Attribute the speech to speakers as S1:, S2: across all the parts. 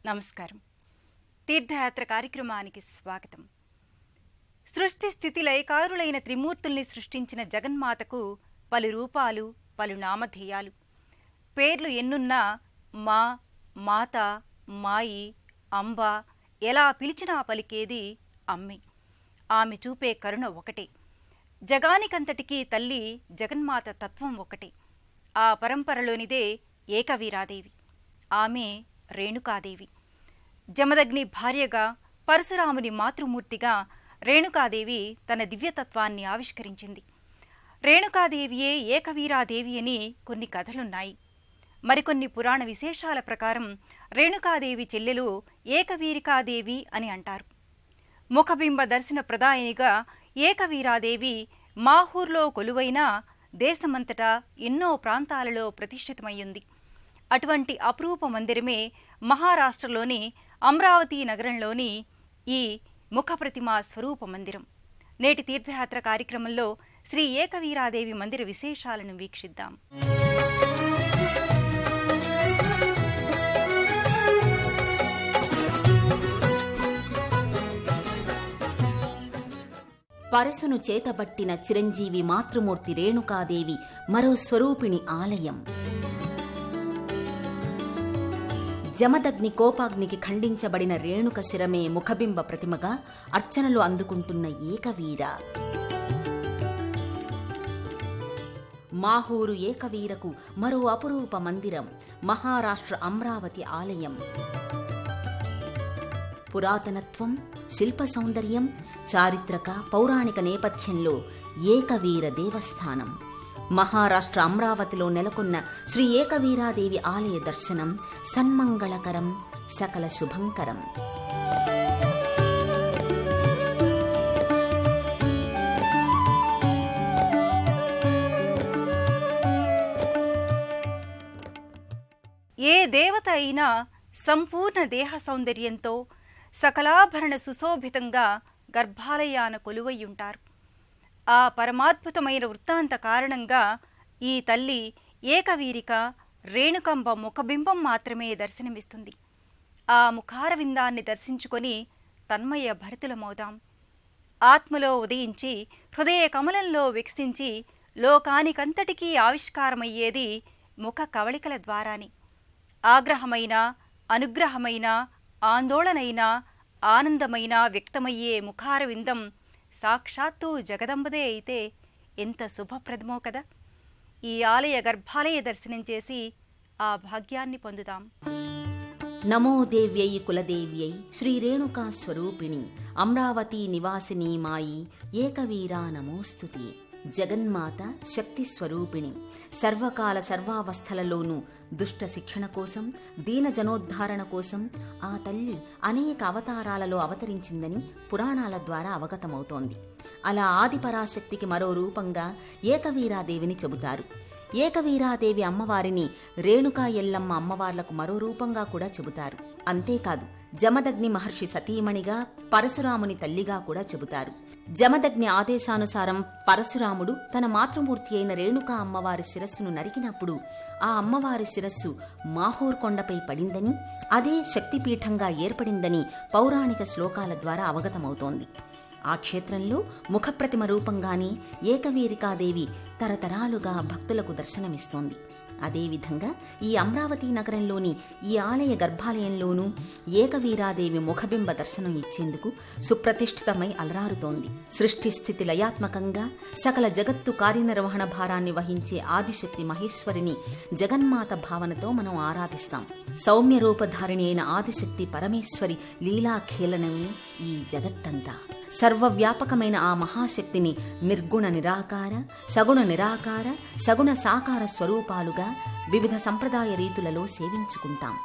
S1: నమస్కారం. తీర్థయాత్ర కార్యక్రమానికి స్వాగతం. సృష్టి స్థితి లయకారులైన త్రిమూర్తుల్ని సృష్టించిన జగన్మాతకు పలు రూపాలు, పలు నామధేయాలు. పేర్లు ఎన్నున్నా మా, మాత, మాయి, అంబ ఎలా పిలిచినా పలికేది అమ్మే. ఆమె చూపే కరుణ ఒకటే. జగానికంతటికీ తల్లి జగన్మాత తత్వం ఒకటే. ఆ పరంపరలోనిదే ఏకవీరాదేవి. ఆమె రేణుకాదేవి. జమదగ్ని భార్యగా, పరశురాముని మాతృమూర్తిగా రేణుకాదేవి తన దివ్యతత్వాన్ని ఆవిష్కరించింది. రేణుకాదేవియే ఏకవీరాదేవి అని కొన్ని కథలున్నాయి. మరికొన్ని పురాణ విశేషాల ప్రకారం రేణుకాదేవి చెల్లెలు ఏకవీరికాదేవి అని అంటారు. ముఖబింబ దర్శన ప్రదాయినిగా ఏకవీరాదేవి మాహూర్లో కొలువైన దేశమంతటా ఎన్నో ప్రాంతాలలో ప్రతిష్ఠితమయ్యింది. అటువంటి అపురూప మందిరమే మహారాష్ట్రలోని అమరావతి నగరంలోని ఈ ముఖప్రతిమా స్వరూప మందిరం. నేటి తీర్థయాత్ర కార్యక్రమంలో శ్రీ ఏకవీరాదేవి మందిర విశేషాలను వీక్షిద్దాం.
S2: పరశును చేతబట్టిన చిరంజీవి మాతృమూర్తి రేణుకాదేవి మరో స్వరూపిణి ఆలయం. జమదగ్ని కోపాగ్నికి ఖండించబడిన రేణుక శిరమే ముఖబింబ ప్రతిమగా అర్చనలు అందుకుంటున్న ఏకవీర. మాహూరు ఏకవీరకు మరో అపురూప మందిరం మహారాష్ట్ర అమరావతి ఆలయం. పురాతనత్వం, శిల్ప సౌందర్యం, చారిత్రక పౌరాణిక నేపథ్యంలో ఏకవీర దేవస్థానం. మహారాష్ట్ర అమరావతిలో నెలకొన్న శ్రీ ఏకవీరాదేవి ఆలయ దర్శనం సన్మంగళకరం, సకల శుభంకరం.
S1: ఏ దేవత అయినా సంపూర్ణ దేహ సౌందర్యంతో సకలాభరణ సుశోభితంగా గర్భాలయాన కొలువయ్యుంటారు. ఆ పరమాద్భుతమైన వృత్తాంత కారణంగా ఈ తల్లి ఏకవీరిక రేణుకంబ ముఖబింబం మాత్రమే దర్శనమిస్తుంది. ఆ ముఖారవిందాన్ని దర్శించుకొని తన్మయ భరితులమవుదాం. ఆత్మలో ఉదయించి హృదయ కమలంలో వికసించి లోకానికంతటికీ ఆవిష్కారమయ్యేది ముఖ కవళికల ద్వారాని. ఆగ్రహమైన, అనుగ్రహమైన, ఆందోళనైన, ఆనందమైన వ్యక్తమయ్యే ముఖారవిందం సాక్షాత్తు జగదంబదే అయితే ఎంత శుభప్రదమో కదా. ఈ ఆలయ గర్భాలయ దర్శనం చేసి ఆ భాగ్యాన్ని పొందుదాం.
S2: నమో దేవ్యై కులదేవ్యై శ్రీ రేణుకా స్వరూపిణి అమరావతి నివాసిని మాయి ఏకవీరా నమోస్తుతే. జగన్మాత శక్తి స్వరూపిణి. సర్వకాల సర్వావస్థలలోనూ దుష్ట శిక్షణ కోసం, దీన జనోద్ధారణ కోసం ఆ తల్లి అనేక అవతారాలలో అవతరించిందని పురాణాల ద్వారా అవగతమవుతోంది. అలా ఆదిపరాశక్తికి మరో రూపంగా ఏకవీరాదేవిని చెబుతారు. ఏకవీరాదేవి అమ్మవారిని రేణుకా ఎల్లమ్మ అమ్మవార్లకు మరో రూపంగా కూడా చెబుతారు. అంతేకాదు, జమదగ్ని మహర్షి సతీమణిగా, పరశురాముని తల్లిగా కూడా చెబుతారు. జమదగ్ని ఆదేశానుసారం పరశురాముడు తన మాతృమూర్తి అయిన రేణుకా అమ్మవారి శిరస్సును నరికినప్పుడు ఆ అమ్మవారి శిరస్సు మాహూర్ కొండపై పడిందని, అదే శక్తిపీఠంగా ఏర్పడిందని పౌరాణిక శ్లోకాల ద్వారా అవగతమవుతోంది. ఆ క్షేత్రంలో ముఖప్రతిమ రూపంగానే ఏకవీరికాదేవి తరతరాలుగా భక్తులకు దర్శనమిస్తోంది. అదేవిధంగా ఈ అమరావతి నగరంలోని ఈ ఆలయ గర్భాలయంలోనూ ఏకవీరాదేవి ముఖబింబ దర్శనం ఇచ్చేందుకు సుప్రతిష్ఠితమై అలరారుతోంది. సృష్టి స్థితి లయాత్మకంగా సకల జగత్తు కార్యనిర్వహణ భారాన్ని వహించే ఆదిశక్తి మహేశ్వరిని జగన్మాత భావనతో మనం ఆరాధిస్తాం. సౌమ్య రూపధారిణి అయిన ఆదిశక్తి పరమేశ్వరి లీలాఖేళనమే ఈ జగత్తంతా. సర్వవ్యాపకమైన ఆ మహాశక్తిని నిర్గుణ నిరాకార, సగుణ నిరాకార, సగుణ సాకార స్వరూపాలుగా వివిధ సంప్రదాయ రీతులలో సేవించుకుంటాం.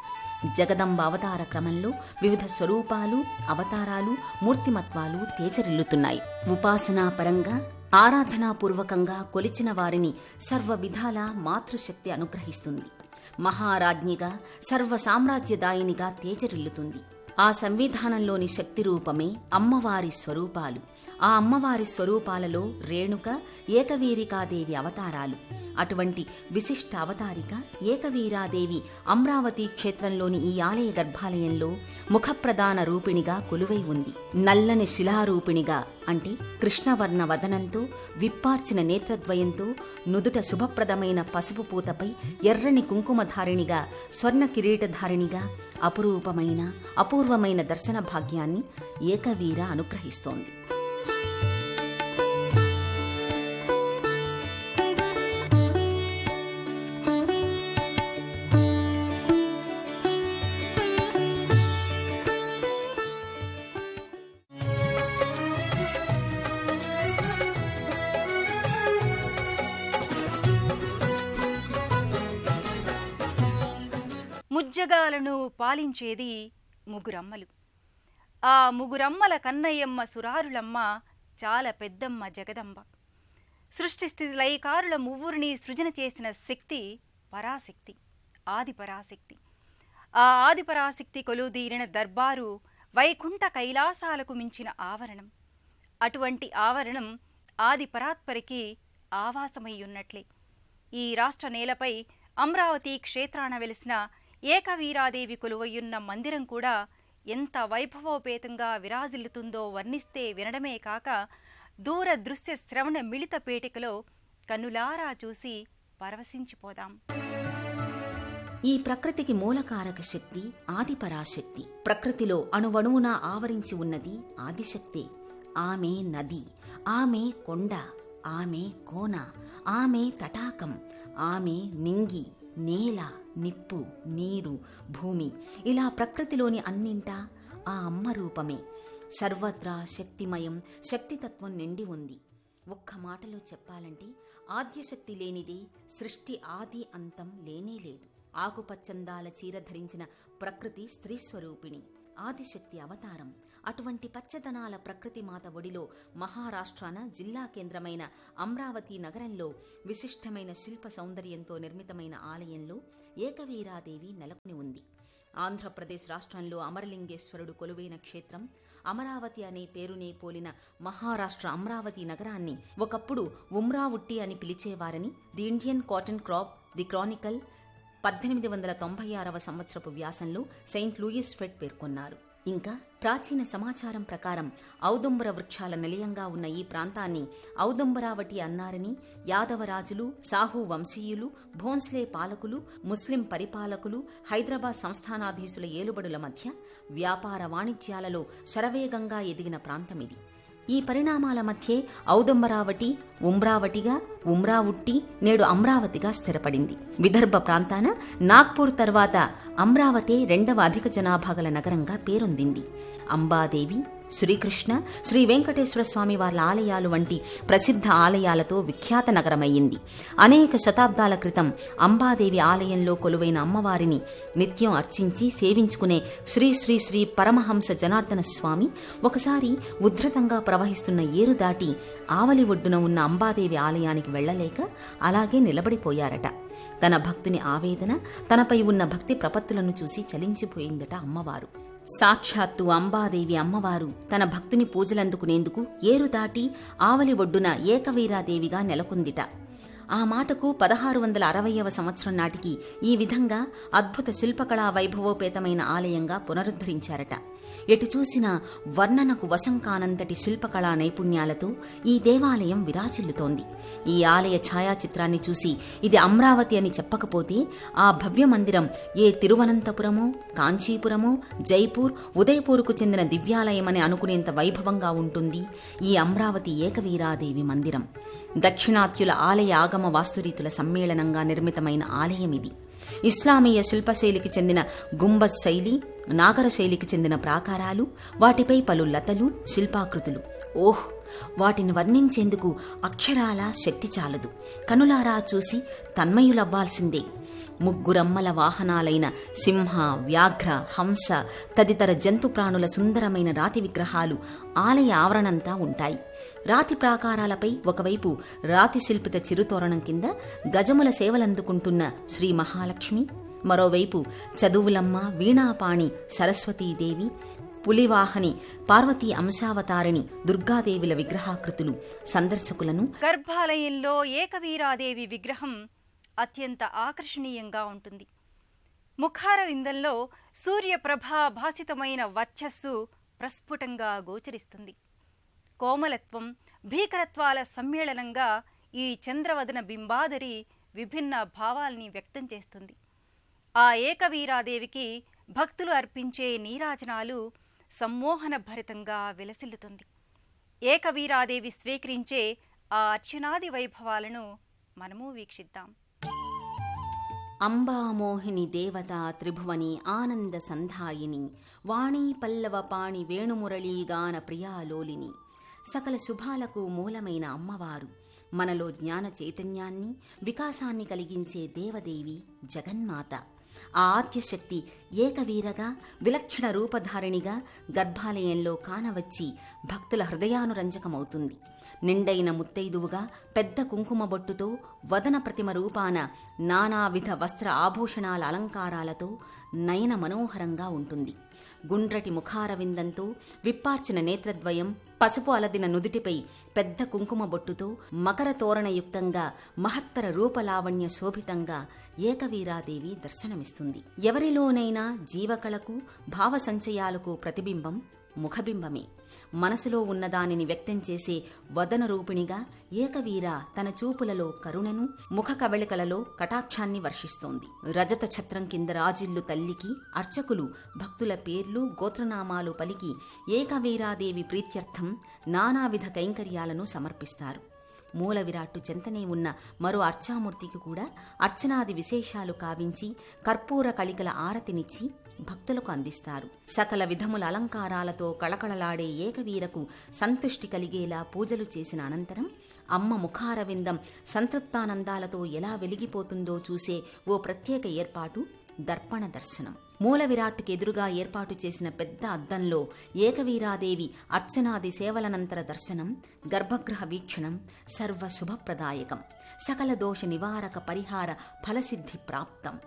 S2: జగదంబ అవతార క్రమంలో వివిధ స్వరూపాలు, అవతారాలు, మూర్తిమత్వాలు తేజరిల్లుతున్నాయి. ఉపాసనాపరంగా, ఆరాధనాపూర్వకంగా కొలిచిన వారిని సర్వ విధాల మాతృశక్తి అనుగ్రహిస్తుంది. మహారాజ్ఞిగా, సర్వ సామ్రాజ్యదాయినిగా తేజరిల్లుతుంది. ఆ సంవిధానంలోని శక్తి రూపమే అమ్మవారి స్వరూపాలు. ఆ అమ్మవారి స్వరూపాలలో రేణుక, ఏకవీరికాదేవి అవతారాలు. అటువంటి విశిష్ట అవతారిక ఏకవీరాదేవి అమరావతి క్షేత్రంలోని ఈ ఆలయ గర్భాలయంలో ముఖప్రధాన రూపిణిగా కొలువై ఉంది. నల్లని శిలారూపిణిగా, అంటే కృష్ణవర్ణ వదనంతో, విప్పార్చిన నేత్రద్వయంతో, నుదుట శుభప్రదమైన పసుపు పూతపై ఎర్రని కుంకుమధారిణిగా, స్వర్ణ కిరీటధారిణిగా అపూర్వమైన దర్శన భాగ్యాన్ని ఏకవీర అనుగ్రహిస్తోంది.
S1: ముజ్జగాలను పాలించేది ముగురమ్మలు. ఆ ముగురమ్మల కన్నయ్యమ్మ సురారులమ్మ చాలా పెద్దమ్మ జగదంబ. సృష్టి స్థితి లయకారుల మువ్వురిని సృజన చేసిన శక్తి పరాశక్తి, ఆదిపరాశక్తి. ఆ ఆదిపరాశక్తి కొలువుదీరిన దర్బారు వైకుంఠ కైలాసాలకు మించిన ఆవరణం. అటువంటి ఆవరణం ఆదిపరాత్పరికి ఆవాసమై ఉన్నట్లే ఈ రాష్ట్ర నేలపై అమరావతి క్షేత్రాన వెలిసిన ఏకవీరాదేవి కొలువయ్యున్న మందిరం కూడా ఎంత వైభవోపేతంగా విరాజిల్లుతుందో వర్ణిస్తే వినడమే కాక దూర దృశ్య శ్రవణ మిళిత పేటికలో కన్నులారా చూసి పరవశించిపోదాం.
S2: ఈ ప్రకృతికి మూలకారక శక్తి ఆదిపరాశక్తి. ప్రకృతిలో అణువణువున ఆవరించి ఉన్నది ఆదిశక్తే. ఆమె నది, ఆమె కొండ, ఆమె కోన, ఆమె తటాకం, ఆమె నింగి, నేల, నిప్పు, నీరు, భూమి, ఇలా ప్రకృతిలోని అన్నింటా ఆ అమ్మ రూపమే. సర్వత్రా శక్తిమయం, శక్తితత్వం నిండి ఉంది. ఒక్క మాటలో చెప్పాలంటే ఆద్యశక్తి లేనిదే సృష్టి ఆది అంతం లేనేలేదు. ఆకుపచ్చందాల చీర ధరించిన ప్రకృతి స్త్రీ స్వరూపిణి, ఆదిశక్తి అవతారం. అటువంటి పచ్చదనాల ప్రకృతి మాత ఒడిలో మహారాష్ట్రాన జిల్లా కేంద్రమైన అమరావతి నగరంలో విశిష్టమైన శిల్ప సౌందర్యంతో నిర్మితమైన ఆలయంలో ఏకవీరాదేవి నెలకొని ఉంది. ఆంధ్రప్రదేశ్ రాష్ట్రంలో అమరలింగేశ్వరుడు కొలువైన క్షేత్రం అమరావతి అనే పేరునే పోలిన మహారాష్ట్ర అమరావతి నగరాన్ని ఒకప్పుడు ఉమ్రావుట్టి అని పిలిచేవారని the Indian cotton crop, the chronicle 1896వ సంవత్సరపు వ్యాసంలో సెయింట్ లూయిస్ ఫెడ్ పేర్కొన్నారు. ఇంకా ప్రాచీన సమాచారం ప్రకారం ఔదుంబర వృక్షాల నిలయంగా ఉన్న ఈ ప్రాంతాన్ని ఔదుంబరావటి అన్నారని యాదవరాజులు, సాహు వంశీయులు, భోన్స్లే పాలకులు, ముస్లిం పరిపాలకులు, హైదరాబాద్ సంస్థానాధీశుల ఏలుబడుల మధ్య వ్యాపార వాణిజ్యాలలో శరవేగంగా ఎదిగిన ప్రాంతమిది. ఈ పరిణామాల మధ్యే ఔదుంబరావటి ఉమ్రావటిగా, ఉమ్రావుట్టి నేడు అమరావతిగా స్థిరపడింది. విదర్భ ప్రాంతాన నాగ్పూర్ తర్వాత అమరావతి రెండవ అధిక జనాభా గల నగరంగా పేరొందింది. అంబాదేవి, శ్రీకృష్ణ, శ్రీ వెంకటేశ్వర స్వామి వార్ల ఆలయాలు వంటి ప్రసిద్ధ ఆలయాలతో విఖ్యాత నగరమయ్యింది. అనేక శతాబ్దాల క్రితం అంబాదేవి ఆలయంలో కొలువైన అమ్మవారిని నిత్యం అర్చించి సేవించుకునే శ్రీ శ్రీ శ్రీ పరమహంస జనార్దన స్వామి ఒకసారి ఉద్ధృతంగా ప్రవహిస్తున్న ఏరు దాటి ఆవలి ఒడ్డున ఉన్న అంబాదేవి ఆలయానికి వెళ్లలేక అలాగే నిలబడిపోయారట. తన భక్తుని ఆవేదన, తనపై ఉన్న భక్తి ప్రపత్తులను చూసి చలించిపోయిందట అమ్మవారు. సాక్షాత్తు అంబాదేవి అమ్మవారు తన భక్తుని పూజలందుకునేందుకు ఏరు దాటి ఆవలి ఒడ్డున ఏకవీరాదేవిగా నెలకొందిట. ఆ మాతకు 1660వ సంవత్సరం నాటికి ఈ విధంగా అద్భుత శిల్పకళా వైభవోపేతమైన ఆలయంగా పునరుద్ధరించారట. ఎటు చూసినా వర్ణనకు వశం కానంతటి శిల్పకళా నైపుణ్యాలతో ఈ దేవాలయం విరాజిల్లుతోంది. ఈ ఆలయ ఛాయాచిత్రాన్ని చూసి ఇది అమరావతి అని చెప్పకపోతే ఆ భవ్య మందిరం ఏ తిరువనంతపురమో, కాంచీపురమో, జైపూర్, ఉదయపూర్కు చెందిన దివ్యాలయమని అనుకునేంత వైభవంగా ఉంటుంది ఈ అమరావతి ఏకవీరాదేవి మందిరం. దక్షిణాత్యుల ఆలయ ఆగమ వాస్తురీతుల సమ్మేళనంగా నిర్మితమైన ఆలయమిది. ఇస్లామీయ శిల్పశైలికి చెందిన గుంబజ్ శైలి, నాగర శైలికి చెందిన ప్రాకారాలు, వాటిపై పలు లతలు, శిల్పాకృతులు. ఓహ్, వాటిని వర్ణించేందుకు అక్షరాల శక్తి చాలదు. కనులారా చూసి తన్మయులవ్వాల్సిందే. ముగ్గురమ్మల వాహనాలైన సింహ, వ్యాఘ్ర, హంస తదితర జంతు ప్రాణుల సుందరమైన రాతి విగ్రహాలు ఆలయ ఆవరణంతా ఉంటాయి. రాతి ప్రాకారాలపై ఒకవైపు రాతి శిల్పిత చిరుతోరణం కింద గజముల సేవలందుకుంటున్న శ్రీ మహాలక్ష్మి, మరోవైపు చదువులమ్మ, వీణాపాణి, సరస్వతీదేవి, పులివాహని, పార్వతీ అంశావతారిణి, దుర్గాదేవిల విగ్రహాకృతులు సందర్శకులను
S1: గర్భాలయంలో ఏకవీరాదేవి విగ్రహం అత్యంత ఆకర్షణీయంగా ఉంటుంది. ముఖార విందంలో సూర్యప్రభా భాసితమైన వర్చస్సు ప్రస్ఫుటంగా గోచరిస్తుంది. కోమలత్వం, భీకరత్వాల సమ్మేళనంగా ఈ చంద్రవదన బింబాదరి విభిన్న భావాల్ని వ్యక్తం చేస్తుంది. ఆ ఏకవీరాదేవికి భక్తులు అర్పించే నీరాజనాలు సమ్మోహన భరితంగా విలసిల్లుతుంది. ఏకవీరాదేవి స్వీకరించే ఆ అర్చనాది వైభవాలను మనము వీక్షిద్దాం.
S2: అంబామోహిని దేవత త్రిభువని ఆనంద సంధాయిని, వాణీ పల్లవ పాణి వేణుమురళీగాన ప్రియాలోలిని. సకల శుభాలకు మూలమైన అమ్మవారు, మనలో జ్ఞాన చైతన్యాన్ని, వికాసాన్ని కలిగించే దేవదేవి జగన్మాత. ఆ ఆద్యశక్తి ఏకవీరగా, విలక్షణ రూపధారిణిగా గర్భాలయంలో కానవచ్చి భక్తుల హృదయానురంజకమవుతుంది. నిండైన ముత్తైదువుగా, పెద్ద కుంకుమ బొట్టుతో, వదన ప్రతిమ రూపాన నానావిధ వస్త్ర ఆభూషణాల అలంకారాలతో నయన మనోహరంగా ఉంటుంది. గుండ్రటి ముఖారవిందంతో, విప్పార్చిన నేత్రద్వయం, పసుపు అలదిన నుదుటిపై పెద్ద కుంకుమ బొట్టుతో, మకర తోరణయుక్తంగా, మహత్తర రూపలావణ్య శోభితంగా ఏకవీరాదేవి దర్శనమిస్తుంది. ఎవరిలోనైనా జీవకళకు, భావసంచయాలకు ప్రతిబింబం ముఖబింబమే. మనసులో ఉన్నదానిని వ్యక్తం చేసే వదన రూపిణిగా ఏకవీర తన చూపులలో కరుణను, ముఖ కవళికలలో కటాక్షాన్ని వర్షిస్తోంది. రజత ఛత్రం కింద రాజిల్లు తల్లికి అర్చకులు భక్తుల పేర్లు, గోత్రనామాలు పలికి ఏకవీరాదేవి ప్రీత్యర్థం నానావిధ కైంకర్యాలను సమర్పిస్తారు. మూల విరాట్టు చెంతనే ఉన్న మరో అర్చామూర్తికి కూడా అర్చనాది విశేషాలు కావించి కర్పూర కళికల ఆరతినిచ్చి భక్తులకు అందిస్తారు. సకల విధముల అలంకారాలతో కళకళలాడే ఏకవీరకు సంతుష్టి కలిగేలా పూజలు చేసిన అనంతరం అమ్మ ముఖారవిందం సంతృప్తానందాలతో ఎలా వెలిగిపోతుందో చూసే ఓ ప్రత్యేక ఏర్పాటు దర్పణ దర్శనం. మూల విరాట్టుకి ఎదురుగా ఏర్పాటు చేసిన పెద్ద అద్దంలో ఏకవీరాదేవి అర్చనాది సేవలనంతర దర్శనం, గర్భగృహ వీక్షణం సర్వశుభప్రదాయకం. సకల దోష నివారక పరిహార ఫలసిద్ధి ప్రాప్తం.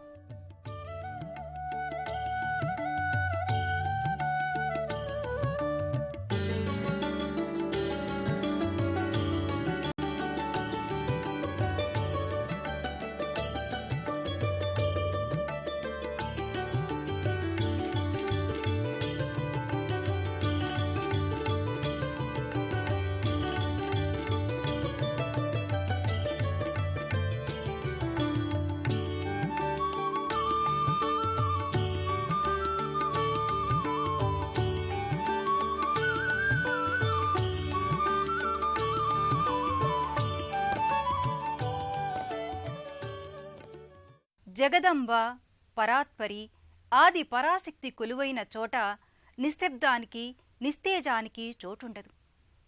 S1: జగదంబ, పరాత్పరి, ఆది పరాశక్తి కొలువైన చోట నిశ్శబ్దానికి, నిస్తేజానికి చోటుండదు.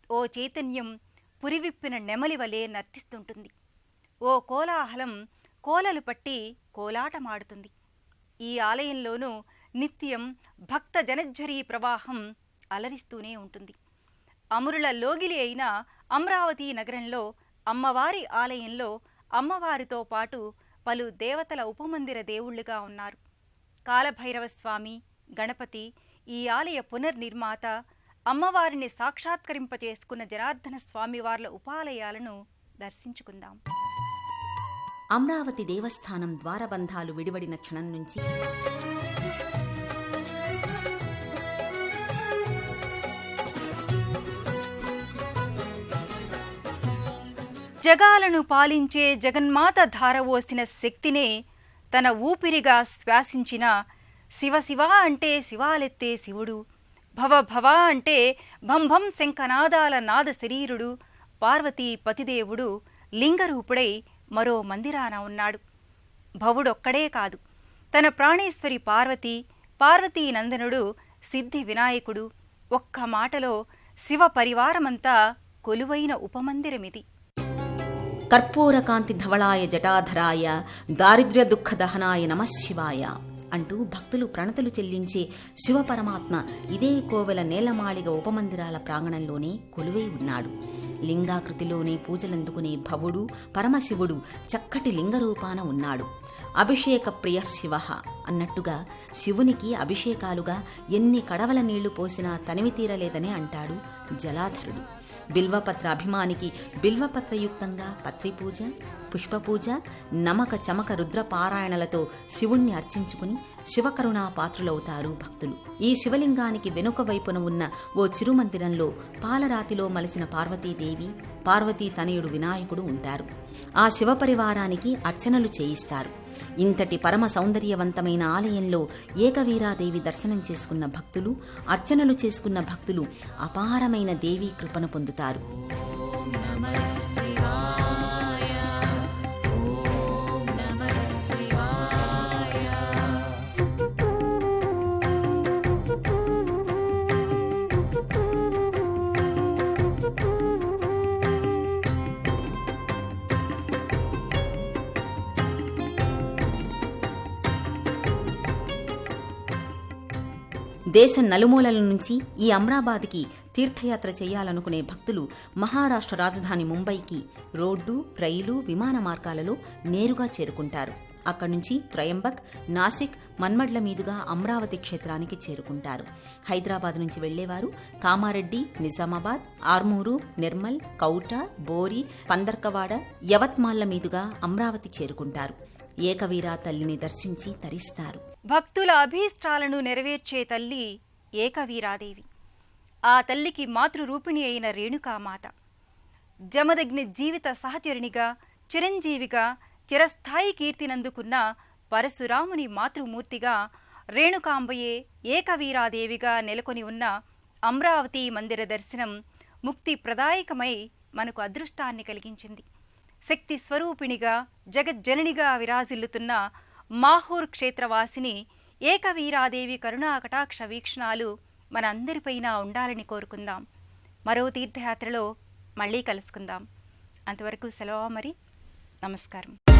S1: ఓ చైతన్యం పురివిప్పిన నెమలి వలె నర్తిస్తుంటుంది. ఓ కోలాహలం కోలలు పట్టి కోలాటమాడుతుంది. ఈ ఆలయంలోనూ నిత్యం భక్త జనఝరీ ప్రవాహం అలరిస్తూనే ఉంటుంది. అమరుల లోగిలి అయిన అమరావతి నగరంలో అమ్మవారి ఆలయంలో అమ్మవారితో పాటు పలు దేవతల ఉపమందిర దేవుళ్లుగా ఉన్నారు. కాలభైరవస్వామి, గణపతి, ఈ ఆలయ పునర్నిర్మాత, అమ్మవారిని సాక్షాత్కరింపచేసుకున్న జనార్దన స్వామివార్ల ఉపాలయాలను దర్శించుకుందాం.
S2: అమరావతి దేవస్థానం ద్వారబంధాలు విడివడిన క్షణం నుంచి
S1: జగాలను పాలించే జగన్మాత ధారవోసిన శక్తినే తన ఊపిరిగా శ్వాసించిన శివ అంటే శివాలెత్తే శివుడు, భవ భవ అంటే భంభం శంఖనాదాల నాద శరీరుడు, పార్వతీ పతిదేవుడు లింగరూపుడై మరో మందిరాన ఉన్నాడు. భవుడొక్కడే కాదు, తన ప్రాణేశ్వరి పార్వతీ నందనుడు సిద్ధి వినాయకుడు, ఒక్క మాటలో శివ పరివారమంతా కొలువైన ఉపమందిరమిది.
S2: కర్పూరకాంతి ధవళాయ జటాధరాయ దారిద్ర్య దుఃఖ దహనాయ నమశివాయ అంటూ భక్తులు ప్రణతులు చెల్లించే శివపరమాత్మ ఇదే కోవెల నేలమాళిగ ఉపమందిరాల ప్రాంగణంలోనే కొలువై ఉన్నాడు. లింగాకృతిలోనే పూజలందుకునే భవుడు పరమశివుడు చక్కటి లింగరూపాన ఉన్నాడు. అభిషేక ప్రియ శివ అన్నట్టుగా శివునికి అభిషేకాలుగా ఎన్ని కడవల నీళ్లు పోసినా తనివి తీరలేదని అంటాడు జలాధరుడు. బిల్వపత్ర అభిమానికి బిల్వపత్రయుక్తంగా పత్రిపూజ, పుష్పపూజ, నమక చమక రుద్రపారాయణలతో శివుణ్ణి అర్చించుకుని శివకరుణా పాత్రులవుతారు భక్తులు. ఈ శివలింగానికి వెనుక వైపున ఉన్న ఓ చిరుమందిరంలో పాలరాతిలో మలిచిన పార్వతీదేవి, పార్వతీ తనయుడు వినాయకుడు ఉంటారు. ఆ శివపరివారానికి అర్చనలు చేయిస్తారు. ఇంతటి పరమ సౌందర్యవంతమైన ఆలయంలో ఏకవీరాదేవి దర్శనం చేసుకున్న భక్తులు, అర్చనలు చేసుకున్న భక్తులు అపారమైన దేవీ కృపను పొందుతారు. దేశం నలుమూలల నుంచి ఈ అమ్రాబాద్కి తీర్థయాత్ర చేయాలనుకునే భక్తులు మహారాష్ట్ర రాజధాని ముంబైకి రోడ్డు, రైలు, విమాన మార్గాలలో నేరుగా చేరుకుంటారు. అక్కడి నుంచి త్రయంబక్, నాసిక్, మన్మడ్ల మీదుగా అమరావతి క్షేత్రానికి చేరుకుంటారు. హైదరాబాద్ నుంచి వెళ్లేవారు కామారెడ్డి, నిజామాబాద్, ఆర్మూరు, నిర్మల్, కౌట, బోరి, పందర్కవాడ, యవత్మాళ్ల మీదుగా అమరావతి చేరుకుంటారు. ఏకవీరా తల్లిని దర్శించి తరిస్తారు.
S1: భక్తుల అభీష్టాలను నెరవేర్చే తల్లి ఏకవీరాదేవి. ఆ తల్లికి మాతృరూపిణి అయిన రేణుకామాత, జమదగ్ని జీవిత సహచరిణిగా, చిరంజీవిగా చిరస్థాయి కీర్తినందుకున్న పరశురాముని మాతృమూర్తిగా రేణుకాంబయే ఏకవీరాదేవిగా నెలకొని ఉన్న అమరావతి మందిర దర్శనం ముక్తి ప్రదాయకమై మనకు అదృష్టాన్ని కలిగించింది. శక్తి స్వరూపిణిగా, జగజ్జననిగా విరాజిల్లుతున్న మాహూర్ క్షేత్రవాసిని ఏకవీరాదేవి కరుణా కటాక్ష వీక్షణాలు మనందరిపైన ఉండాలని కోరుకుందాం. మరో తీర్థయాత్రలో మళ్ళీ కలుసుకుందాం. అంతవరకు సెలవు మరి. నమస్కారం.